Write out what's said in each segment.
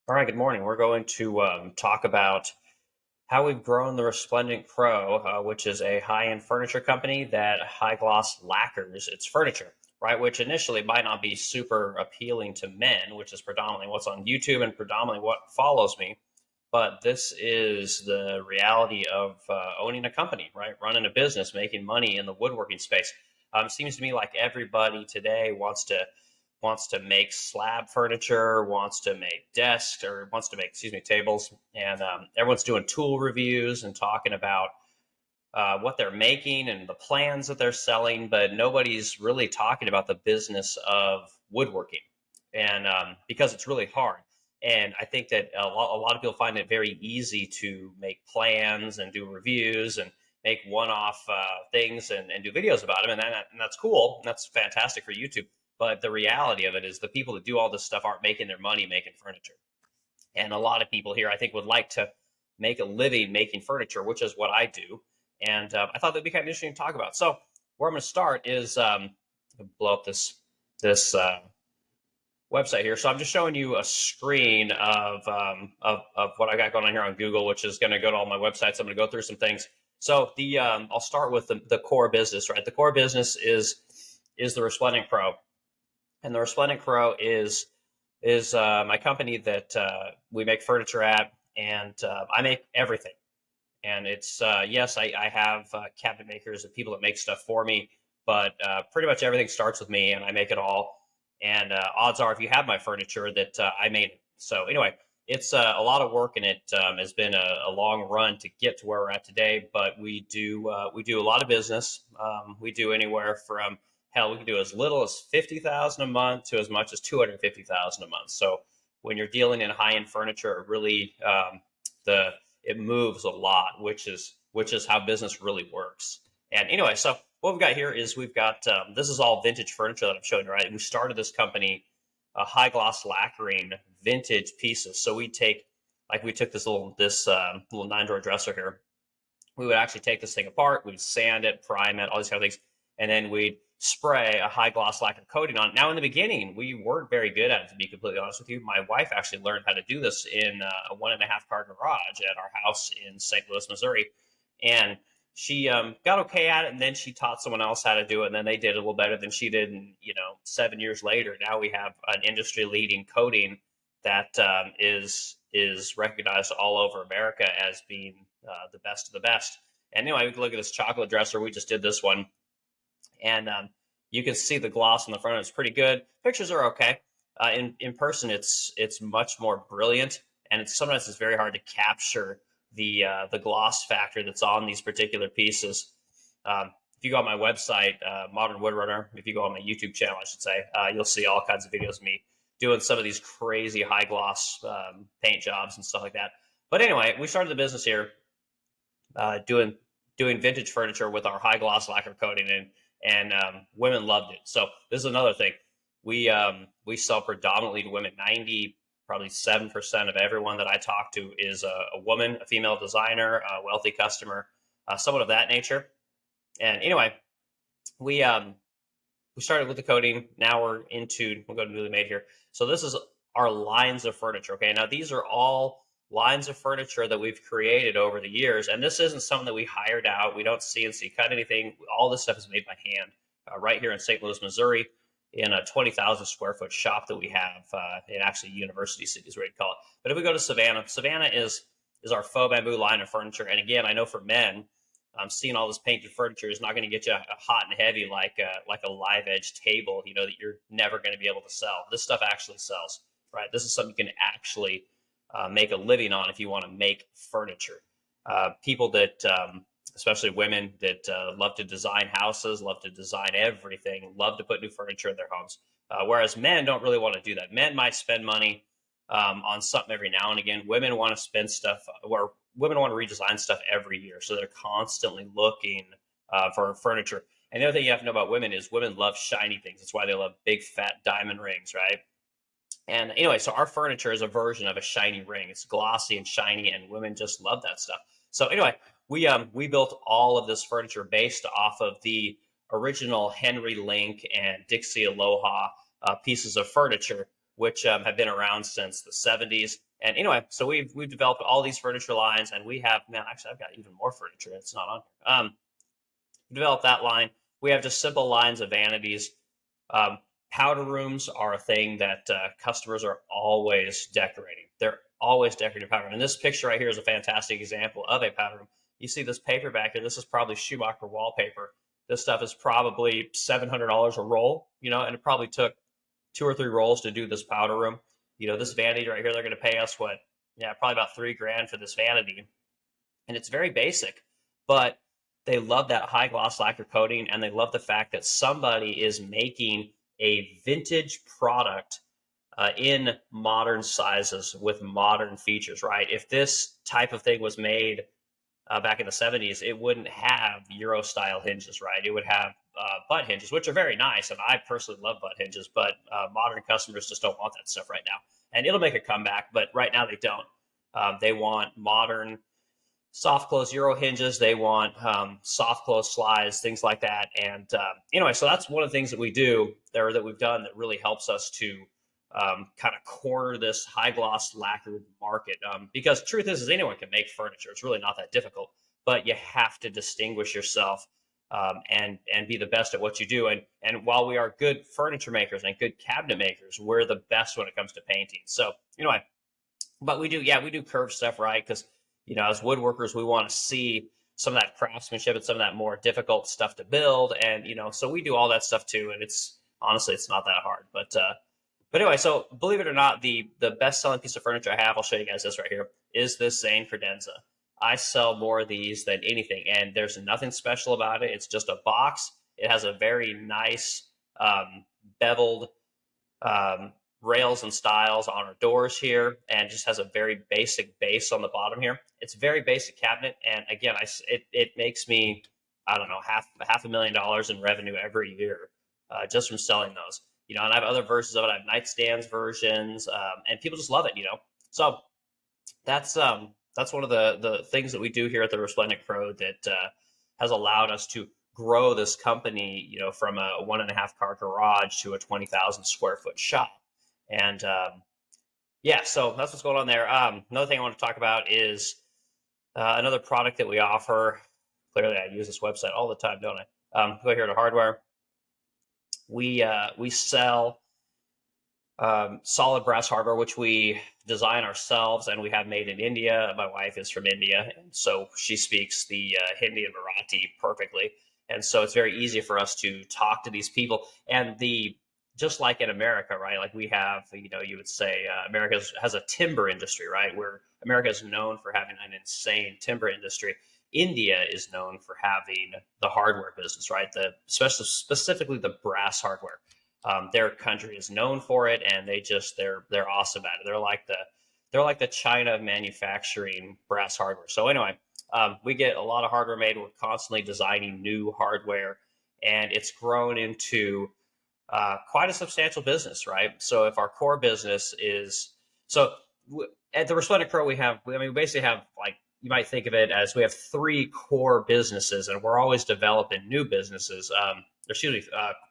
All right, good morning. We're going to talk about how we've grown the Resplendent Crow, which is a high-end furniture company that high gloss lacquers its furniture, right? Which initially might not be super appealing to men, which is predominantly what's on YouTube and predominantly what follows me. But this is the reality of owning a company, right? Running a business, making money in the woodworking space. Seems to me like everybody today wants to make slab furniture, wants to make desks, or wants to make, excuse me, tables. And everyone's doing tool reviews and talking about what they're making and the plans that they're selling, but nobody's really talking about the business of woodworking. And because it's really hard. And I think that a lot of people find it very easy to make plans and do reviews and make one-off things and do videos about them, and that's cool. That's fantastic for YouTube. But the reality of it is, the people that do all this stuff aren't making their money making furniture. And a lot of people here, I think, would like to make a living making furniture, which is what I do. And I thought that'd be kind of interesting to talk about. So where I'm going to start is blow up this website here. So I'm just showing you a screen of what I got going on here on Google, which is going to go to all my websites. I'm going to go through some things. So I'll start with the core business, right? The core business is the Resplendent Crow, and the Resplendent Crow is my company that we make furniture at, and I make everything. And it's yes, I have cabinet makers and people that make stuff for me, but pretty much everything starts with me, and I make it all. And odds are, if you have my furniture, that I made it. So anyway, it's a lot of work, and it has been a long run to get to where we're at today. But we do a lot of business. We do anywhere from, hell, we can do as little as 50,000 a month to as much as 250,000 a month. So when you're dealing in high end furniture, it really the it moves a lot, which is how business really works. And anyway, so what we've got here is we've got this is all vintage furniture that I'm showing you. Right, we started this company high gloss lacquering vintage pieces. So we took this little 9 drawer dresser here. We would actually take this thing apart, we'd sand it, prime it, all these kind of things, and then we'd spray a high gloss lacquer coating on it. Now, in the beginning, we weren't very good at it, to be completely honest with you. My wife actually learned how to do this in a 1.5 car garage at our house in St. Louis, Missouri, and she got okay at it, and then she taught someone else how to do it, and then they did it a little better than she did. And 7 years later, now we have an industry-leading coating that is recognized all over America as being the best of the best. And anyway, we can look at this chocolate dresser. We just did this one, and you can see the gloss on the front. It's pretty good. Pictures are okay. In person, it's much more brilliant, and sometimes it's very hard to capture the gloss factor that's on these particular pieces. If you go on my website, Modern Woodrunner, if you go on my YouTube channel, I should say, you'll see all kinds of videos of me doing some of these crazy high gloss paint jobs and stuff like that. But anyway, we started the business here doing vintage furniture with our high gloss lacquer coating, and women loved it. So this is another thing. We sell predominantly to women. 90 probably 7% of everyone that I talk to is a woman, a female designer, a wealthy customer, someone of that nature. And anyway, we started with the coating. Now we'll go to newly made here. So this is our lines of furniture. Okay, now these are all lines of furniture that we've created over the years, and this isn't something that we hired out. We don't CNC cut anything. All this stuff is made by hand, right here in St. Louis, Missouri, in a 20,000 square foot shop that we have in actually University City is what we'd call it. But if we go to Savannah, Savannah is our faux bamboo line of furniture. And again, I know for men, seeing all this painted furniture is not going to get you hot and heavy like a live edge table, that you're never going to be able to sell. This stuff actually sells, right? This is something you can actually make a living on if you want to make furniture. People that, especially women that love to design houses, love to design everything, love to put new furniture in their homes. Whereas men don't really want to do that. Men might spend money on something every now and again. Women want to spend stuff, or women want to redesign stuff every year. So they're constantly looking for furniture. And the other thing you have to know about women is women love shiny things. That's why they love big, fat diamond rings, right? And anyway, so our furniture is a version of a shiny ring. It's glossy and shiny, and women just love that stuff. So anyway, we built all of this furniture based off of the original Henry Link and Dixie Aloha pieces of furniture which have been around since the 70s. And anyway, so we've developed all these furniture lines, and we have, man, actually I've got even more furniture. It's not on here. Develop that line. We have just simple lines of vanities. Um, Powder rooms are a thing that customers are always decorating. They're always decorating powder room. And this picture right here is a fantastic example of a powder room. You see this paper back here. This is probably Schumacher wallpaper. This stuff is probably $700 a roll, and it probably took 2 or 3 rolls to do this powder room. This vanity right here, they're going to pay us what? Yeah, probably about $3,000 for this vanity, and it's very basic, but they love that high gloss lacquer coating, and they love the fact that somebody is making a vintage product in modern sizes with modern features, right? If this type of thing was made back in the 70s, it wouldn't have Euro style hinges, right? It would have butt hinges, which are very nice. And I personally love butt hinges, but modern customers just don't want that stuff right now. And it'll make a comeback, but right now they don't. They want modern soft close Euro hinges. They want soft close slides, things like that. And anyway, so that's one of the things that we do there that we've done that really helps us to kind of corner this high gloss lacquered market. Because truth is anyone can make furniture. It's really not that difficult, but you have to distinguish yourself and be the best at what you do. And while we are good furniture makers and good cabinet makers, we're the best when it comes to painting. So anyway, but we do curved stuff, right? Because as woodworkers, we want to see some of that craftsmanship and some of that more difficult stuff to build, and so we do all that stuff too. And it's honestly, it's not that hard, but anyway, so believe it or not, the best selling piece of furniture I have, I'll show you guys this right here, is this Zane credenza. I sell more of these than anything, and there's nothing special about it. It's just a box. It has a very nice beveled rails and stiles on our doors here, and just has a very basic base on the bottom here. It's a very basic cabinet, and again, it makes me, I don't know, half $500,000 in revenue every year just from selling those. And I have other versions of it. I have nightstands versions, and people just love it. So that's one of the things that we do here at the Resplendent Crow that has allowed us to grow this company, from a 1.5 car garage to a 20,000 square foot shop. And yeah, so that's what's going on there. Another thing I want to talk about is another product that we offer. Clearly, I use this website all the time, don't I? Go here to hardware. We sell solid brass hardware, which we design ourselves and we have made in India. My wife is from India, and so she speaks the Hindi and Marathi perfectly. And so it's very easy for us to talk to these people. And just like in America, right? Like we have, you would say America has a timber industry, right? Where America is known for having an insane timber industry. India is known for having the hardware business, right? Specifically the brass hardware. Their country is known for it, and they're awesome at it. They're like the China of manufacturing brass hardware. So anyway, we get a lot of hardware made. We're constantly designing new hardware, and it's grown into quite a substantial business, right? So if our core business is at the Resplendent Crow, we basically have, like, you might think of it as we have 3 core businesses, and we're always developing new businesses.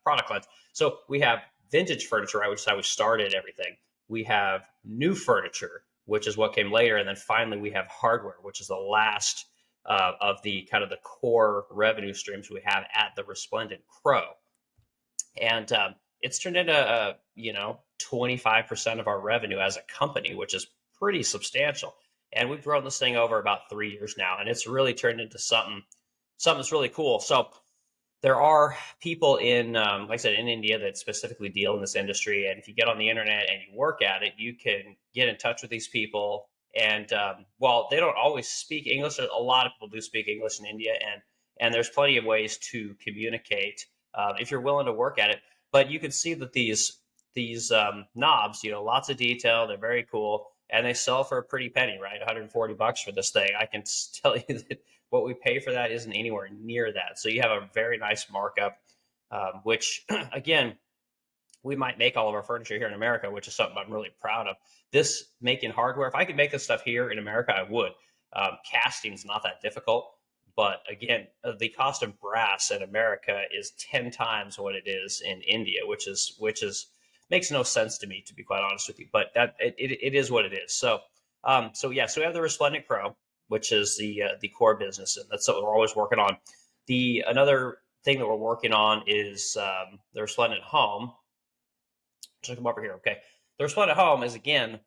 Product lines. So we have vintage furniture, right, which is how we started everything. We have new furniture, which is what came later, and then finally we have hardware, which is the last of the kind of the core revenue streams we have at the Resplendent Crow. And it's turned into 25% of our revenue as a company, which is pretty substantial. And we've grown this thing over about 3 years now, and it's really turned into something that's really cool. So there are people in, like I said, in India that specifically deal in this industry. And if you get on the internet and you work at it, you can get in touch with these people. And while they don't always speak English, a lot of people do speak English in India, and there's plenty of ways to communicate if you're willing to work at it. But you can see that these knobs, lots of detail, they're very cool, and they sell for a pretty penny, right? $140 for this thing. I can tell you that what we pay for that isn't anywhere near that. So you have a very nice markup, which again, we might make all of our furniture here in America, which is something I'm really proud of. This making hardware, if I could make this stuff here in America, I would. Casting's not that difficult, but again, the cost of brass in America is 10 times what it is in India, which is makes no sense to me, to be quite honest with you. But it is what it is. So yeah, so we have the Resplendent Crow, which is the core business, and that's what we're always working on. The another thing that we're working on is the Resplendent Home. Check them over here. Okay, the Resplendent Home is again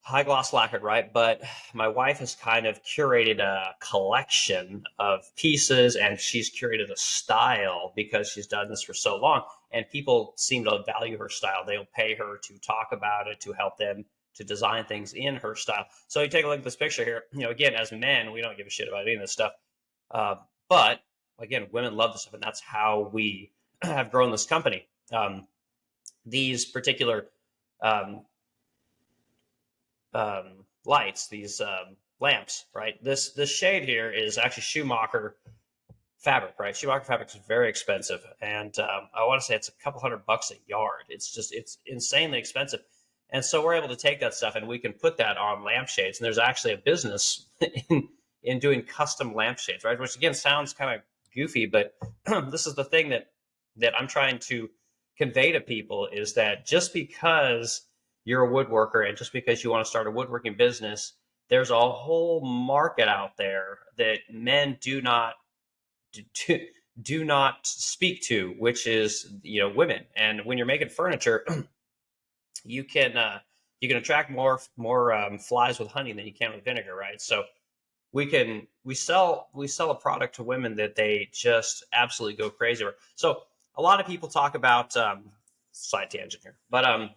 high gloss lacquered, right? But my wife has kind of curated a collection of pieces, and she's curated a style because she's done this for so long, and people seem to value her style. They'll pay her to talk about it, to help them to design things in her style. So you take a look at this picture here. Again, as men, we don't give a shit about any of this stuff, uh, but again, women love this stuff, and that's how we have grown this company. These particular um, lights, these lamps, right? This shade here is actually Schumacher fabric, right? Schumacher fabric is very expensive, and I want to say it's a couple $100 a yard. It's insanely expensive, and so we're able to take that stuff and we can put that on lampshades. And there's actually a business in doing custom lampshades, right? Which again sounds kind of goofy, but this is the thing that I'm trying to convey to people is that just because you're a woodworker and just because you want to start a woodworking business, there's a whole market out there that men do not speak to, which is women. And when you're making furniture, you can attract more flies with honey than you can with vinegar, right? So we sell a product to women that they just absolutely go crazy over. So a lot of people talk about side tangent here, but a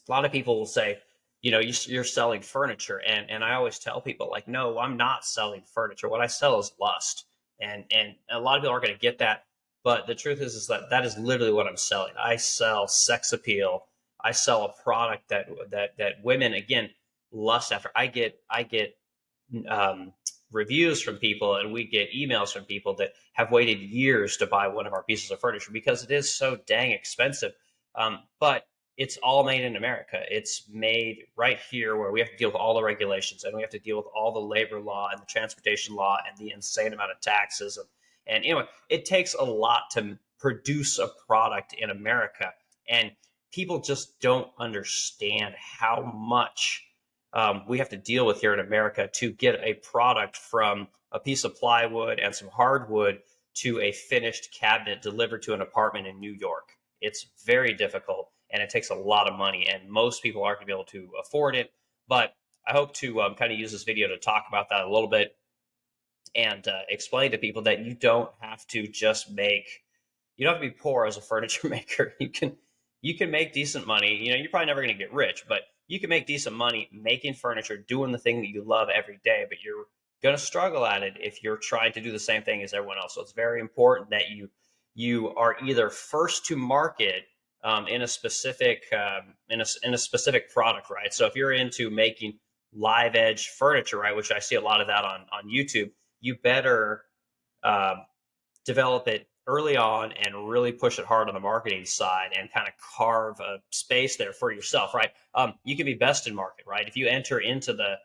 lot of people will say, you're selling furniture, and I always tell people, like, no, I'm not selling furniture. What I sell is lust, and a lot of people aren't going to get that, but the truth is that is literally what I'm selling. I sell sex appeal. I sell a product that women again lust after. I get um, reviews from people, and we get emails from people that have waited years to buy one of our pieces of furniture because it is so dang expensive. But it's all made in America. It's made right here where we have to deal with all the regulations, and we have to deal with all the labor law and the transportation law and the insane amount of taxes. And anyway, it takes a lot to produce a product in America. And people just don't understand how much we have to deal with here in America to get a product from a piece of plywood and some hardwood to a finished cabinet delivered to an apartment in New York. It's very difficult, and it takes a lot of money, and most people aren't going to be able to afford it. But I hope to kind of use this video to talk about that a little bit and explain to people that you don't have to you don't have to be poor as a furniture maker. You can make decent money. You're probably never going to get rich, but you can make decent money making furniture, doing the thing that you love every day. But you're going to struggle at it if you're trying to do the same thing as everyone else. So it's very important that you are either first to market in a specific in a specific product, right? So if you're into making live edge furniture, right, which I see a lot of that on YouTube, you better um, develop it early on and really push it hard on the marketing side and kind of carve a space there for yourself, right? You can be best in market, right? If you enter into the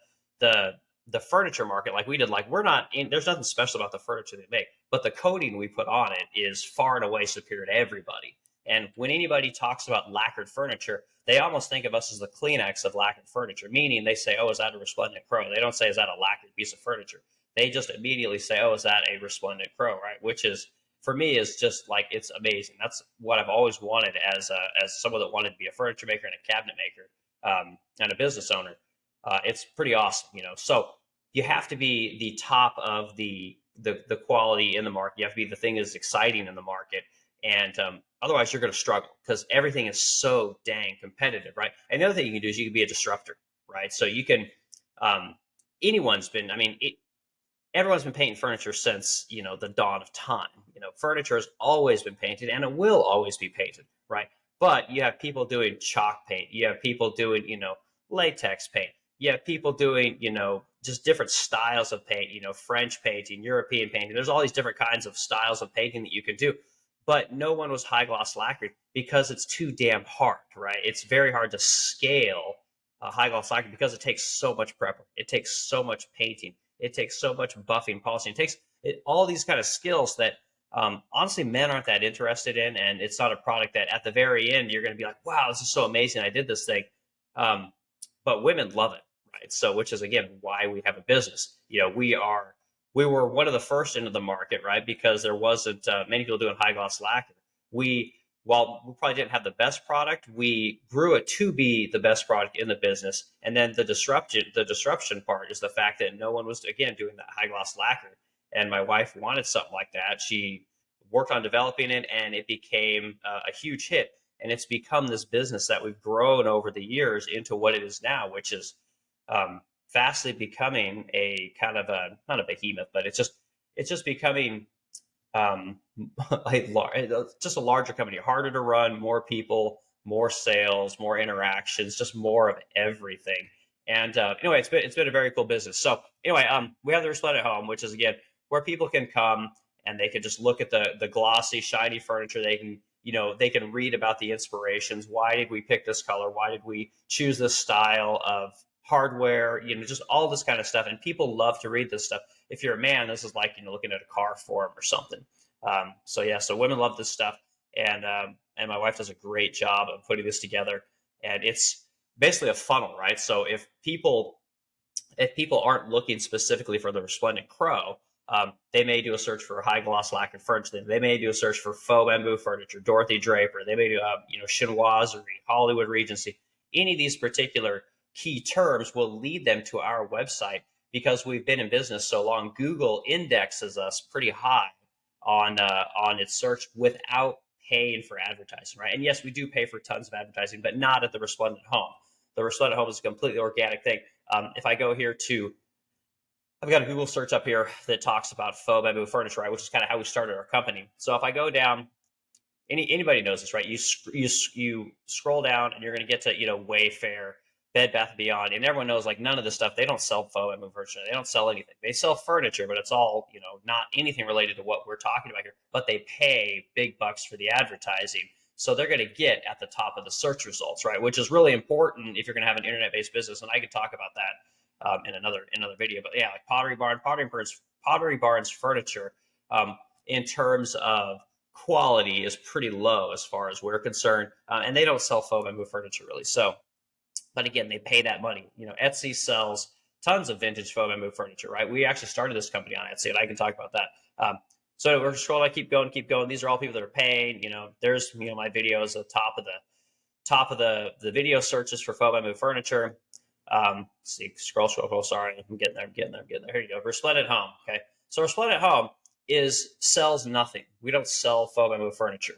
the furniture market like we did, like we're not in, there's nothing special about the furniture they make, but the coating we put on it is far and away superior to everybody. And when anybody talks about lacquered furniture, they almost think of us as the Kleenex of lacquered furniture, meaning they say, oh, is that a Resplendent Crow? They don't say, is that a lacquered piece of furniture? They just immediately say, oh, is that a Resplendent Crow, right? Which is, for me, is just like, it's amazing. That's what I've always wanted as someone that wanted to be a furniture maker and a cabinet maker, and a business owner. It's pretty awesome. So you have to be the top of the quality in the market. You have to be the thing that's exciting in the market, and otherwise you're going to struggle because everything is so dang competitive, right? And the other thing you can do is you can be a disruptor, right? So you can, um, anyone's been, I mean, everyone's been painting furniture since the dawn of time. Furniture has always been painted, and it will always be painted, right? But you have people doing chalk paint. You have people doing latex paint. You have people doing just different styles of paint. French painting, European painting. There's all these different kinds of styles of painting that you can do. But no one was high gloss lacquered because it's too damn hard, right? It's very hard to scale high gloss lacquer because it takes so much prep. It takes so much painting. It takes so much buffing, polishing. It takes all these kind of skills that honestly, men aren't that interested in, and it's not a product that at the very end you're going to be like, wow, this is so amazing, I did this thing. Um, but women love it, right? So, which is again why we have a business. We were one of the first into the market, right? Because there wasn't many people doing high gloss lacquer. We While we probably didn't have the best product, we grew it to be the best product in the business. And then the disruption part is the fact that no one was again doing that high gloss lacquer. And my wife wanted something like that. She worked on developing it, and it became a huge hit. And it's become this business that we've grown over the years into what it is now, which is um, fastly becoming a kind of a not a behemoth, but it's just becoming um, just a larger company, harder to run, more people, more sales, more interactions, just more of everything. And anyway, it's been a very cool business. So anyway, we have the Resplendent Home, which is again where people can come and they can just look at the glossy, shiny furniture. They can read about the inspirations. Why did we pick this color? Why did we choose this style of hardware? Just all this kind of stuff. And people love to read this stuff. If you're a man, this is like looking at a car forum or something. So women love this stuff, and my wife does a great job of putting this together. And it's basically a funnel, right? So if people aren't looking specifically for the Resplendent Crow, they may do a search for high gloss lacquered furniture. They may do a search for faux bamboo furniture, Dorothy Draper. They may do chinoiserie, Hollywood Regency. Any of these particular key terms will lead them to our website because we've been in business so long. Google indexes us pretty high on its search without paying for advertising, right? And yes, we do pay for tons of advertising, but not at the Resplendent Home. The Resplendent Home is a completely organic thing. If I go here to, I've got a Google search up here that talks about faux bamboo furniture, right, which is kind of how we started our company. So if I go down, anybody knows this, right? You scroll down and you're going to get to Wayfair, Bed Bath and Beyond, and everyone knows like none of this stuff. They don't sell faux bamboo furniture. They don't sell anything. They sell furniture, but it's all not anything related to what we're talking about here. But they pay big bucks for the advertising, so they're going to get at the top of the search results, right? Which is really important if you're going to have an internet-based business. And I could talk about that in another video. But yeah, like Pottery Barn's furniture, in terms of quality, is pretty low as far as we're concerned, and they don't sell faux bamboo furniture really. So, but again, they pay that money. Etsy sells tons of vintage faux bamboo furniture, right? We actually started this company on Etsy, and I can talk about that. So we're scrolling. I keep going. These are all people that are paying. There's my videos at the top of the video searches for faux bamboo furniture. Let's see, scroll. Sorry, I'm getting there. Here you go. Resplendent Home. Okay, so Resplendent Home sells nothing. We don't sell faux bamboo furniture.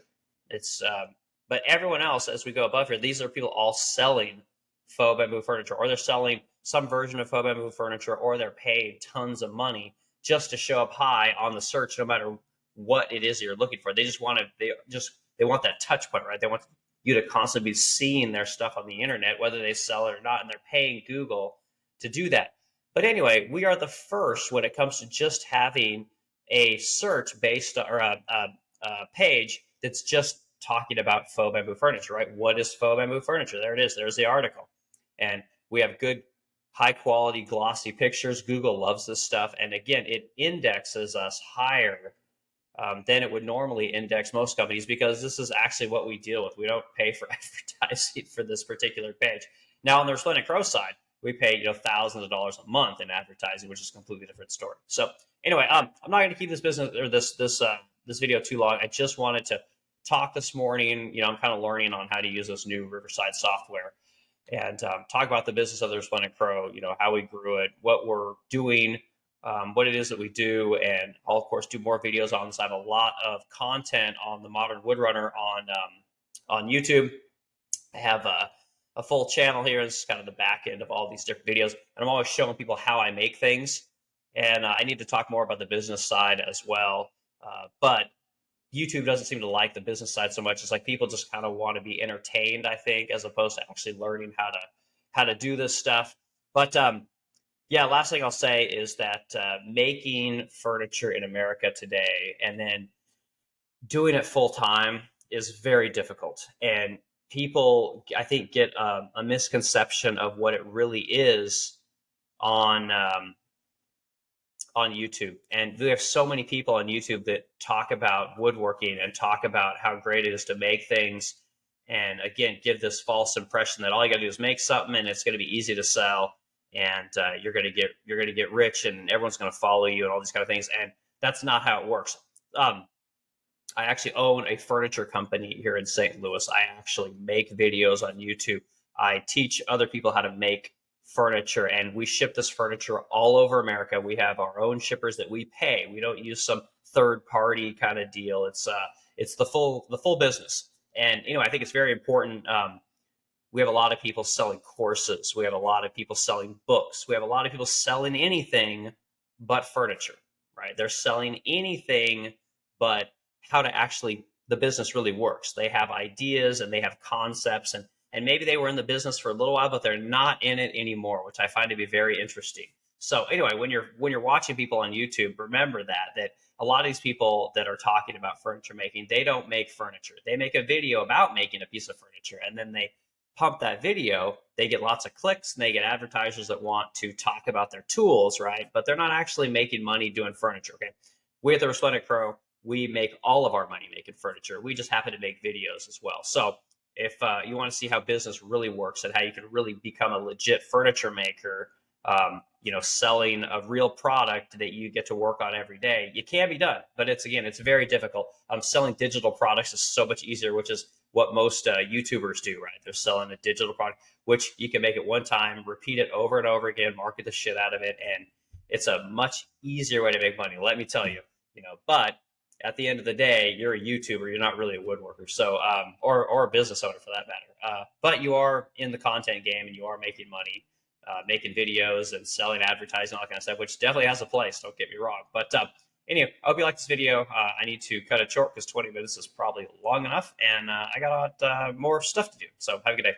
But everyone else, as we go above here, these are people all selling faux bamboo furniture, or they're selling some version of faux bamboo furniture, or they're paying tons of money just to show up high on the search, no matter what it is you're looking for. They want that touch point, right? They want you to constantly be seeing their stuff on the internet, whether they sell it or not, and they're paying Google to do that. But anyway, we are the first when it comes to just having a search based or a page that's just talking about faux bamboo furniture, right? What is faux bamboo furniture? There it is. There's the article. And we have good, high quality, glossy pictures. Google loves this stuff. And again, it indexes us higher than it would normally index most companies, because this is actually what we deal with. We don't pay for advertising for this particular page. Now, on the Resplendent Crow side, we pay thousands of dollars a month in advertising, which is a completely different story. So anyway, I'm not going to keep this business or this video too long. I just wanted to talk this morning. I'm kind of learning on how to use this new Riverside software, and talk about the business of the Resplendent Crow. How we grew it, what we're doing, what it is that we do, and I'll of course do more videos on this. I have a lot of content on the Modern Woodrunner on YouTube. I have a full channel here. This is kind of the back end of all these different videos, and I'm always showing people how I make things. And I need to talk more about the business side as well. But YouTube doesn't seem to like the business side so much. It's like people just kind of want to be entertained, I think, as opposed to actually learning how to do this stuff. But yeah, last thing I'll say is that making furniture in America today and then doing it full time is very difficult. And people, I think, get a misconception of what it really is on on YouTube, and we have so many people on YouTube that talk about woodworking and talk about how great it is to make things. And again, give this false impression that all you got to do is make something and it's going to be easy to sell, and you're going to get rich and everyone's going to follow you and all these kind of things. And that's not how it works. I actually own a furniture company here in St. Louis. I actually make videos on YouTube. I teach other people how to make furniture, and we ship this furniture all over America. We have our own shippers that we pay. We don't use some third party kind of deal. It's the full business. And I think it's very important. We have a lot of people selling courses. We have a lot of people selling books. We have a lot of people selling anything but furniture, right? They're selling anything but how to actually the business really works. They have ideas and they have concepts, and maybe they were in the business for a little while, but they're not in it anymore, which I find to be very interesting. So anyway, when you're watching people on YouTube, remember that a lot of these people that are talking about furniture making, they don't make furniture. They make a video about making a piece of furniture, and then they pump that video. They get lots of clicks, and they get advertisers that want to talk about their tools, right? But they're not actually making money doing furniture. Okay, we at the Resplendent Crow, we make all of our money making furniture. We just happen to make videos as well. So if you want to see how business really works and how you can really become a legit furniture maker, selling a real product that you get to work on every day, it can be done, but it's very difficult. Selling digital products is so much easier, which is what most YouTubers do, right? They're selling a digital product, which you can make it one time, repeat it over and over again, market the shit out of it, and it's a much easier way to make money. Let me tell you, but at the end of the day, you're a YouTuber. You're not really a woodworker, so or a business owner for that matter. But you are in the content game, and you are making money, making videos and selling advertising, all that kind of stuff, which definitely has a place. Don't get me wrong. But anyway, I hope you like this video. I need to cut it short because 20 minutes is probably long enough, and I got more stuff to do. So have a good day.